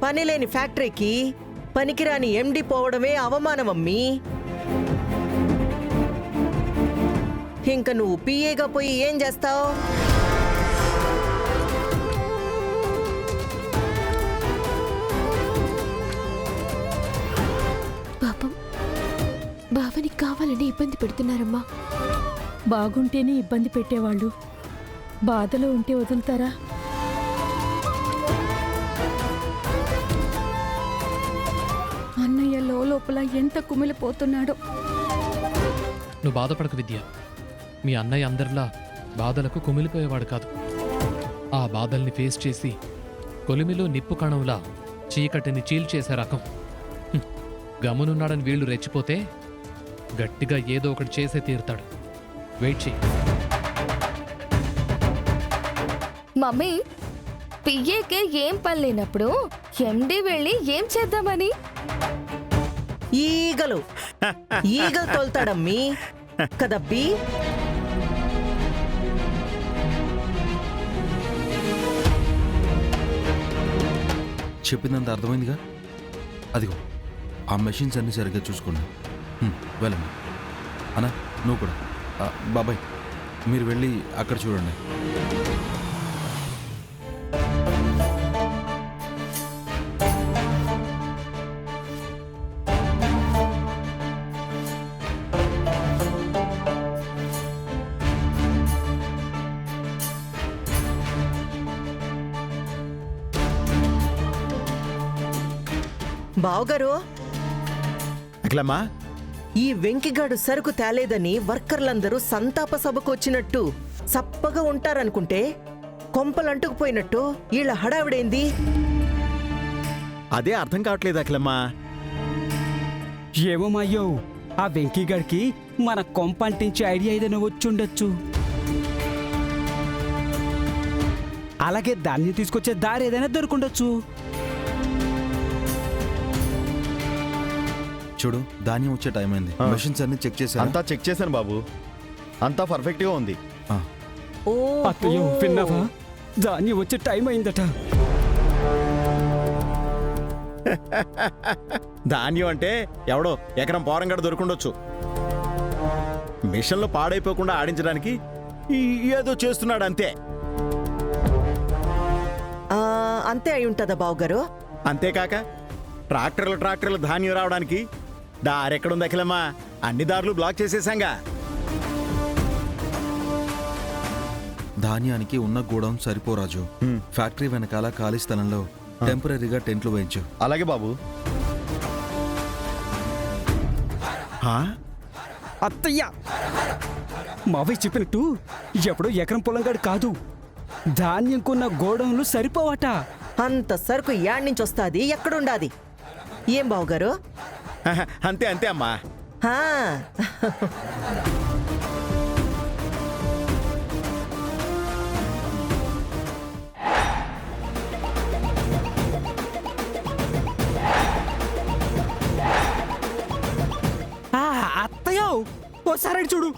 పనిలేని ఫ్యాక్టరీకి పనికిరాని ఎండి పోవడమే అవమానమమ్మీ. ఇంక నువ్వు పిఏగా పోయి ఏం చేస్తావు? పాపం బావని కావాలని ఇబ్బంది పెడుతున్నారమ్మా. బాగుంటేనే ఇబ్బంది పెట్టేవాళ్ళు బాధలో ఉంటే వదులుతారా? అన్నయ్య లోపల ఎంత కుమిలిపోతున్నాడో. నువ్వు బాధపడకు విద్య. మీ అన్నయ్య అందరిలా బాధలకు కుమిలిపోయేవాడు కాదు. ఆ బాధల్ని ఫేస్ చేసి కొలిమిలో నిప్పు కణంలా చీకటిని చీల్చేసే రకం. గమనున్నాడని వీళ్ళు రెచ్చిపోతే గట్టిగా ఏదో ఒకటి చేసే తీరుతాడు. వెయిట్ చెయ్యి. మమ్మీ, పియ్యేకే ఏం పని లేనప్పుడు ఎండి వెళ్ళి ఏం చేద్దామని? ఈగలు తోల్తాడమ్మీ కదబ్బీ. చెప్పిందంత అర్థమైందిగా. అదిగో ఆ మెషిన్స్ అన్ని సరిగ్గా చూసుకోండి. వెళ్ళండి. అన్నా నువ్వు కూడా. బాబాయ్ మీరు వెళ్ళి అక్కడ చూడండి. బావగారు, అఖిలమ్మా, ఈ వెంకిగాడు సరుకు తేలేదని వర్కర్లందరూ సంతాప సభకు వచ్చినట్టు సప్పగా ఉంటారనుకుంటే కొంపలంటుకుపోయినట్టు వీళ్ళ హడావిడేంది? అదే అర్థం కావట్లేదు అఖిలమ్మా. ఏమోమయ్యో, ఆ వెంకీగాడికి మన కొంపంటించి ఐడియా ఏదైనా వచ్చుండొచ్చు. అలాగే దాన్ని తీసుకొచ్చే దారి ఏదైనా దొరుకుండొచ్చు. చూడు, ధాన్యం వచ్చే టైం అయింది. మెషిన్స్ అన్ని చెక్ చేశాను. అంతా చెక్ చేశాను బాబు, అంతా పర్ఫెక్ట్ గా ఉంది. అత్తయ్య విన్నావా? ధాన్యం వచ్చే టైం అయిందట. ధాన్యం అంటే ఎవడో ఎకరం పోరంగడ దొరుకుండొచ్చు. మిషన్లు పాడైపోకుండా ఆడించడానికి ఏదో చేస్తున్నాడు అంతే. అంతే అయి ఉంటుందా బావగారు? అంతేకాక ట్రాక్టర్లు ధాన్యం రావడానికి దారెక్కడుంది అఖిలమ్మా? అన్ని దారులు బ్లాక్ చేసేసాంగా. ధాన్యానికి ఉన్న గోడౌన్ సరిపోరాజు. ఫ్యాక్టరీ వెనకాల ఖాళీ స్థలంలో టెంపరీగా టెంట్లు వేయించు. అలాగే బాబు. అత్తయ్య, మావయ్య చెప్పినట్టు ఎప్పుడో ఎకరం పొలంగాడు కాదు, ధాన్యం కొన్న గోడౌన్లు సరిపోవట. అంత సరుకు యాడ్నుంచి వస్తాది, ఎక్కడుండాది? ఏం బావగారు? అంతే అంతే అమ్మా. అత్తయ్య ఓసారి చూడు,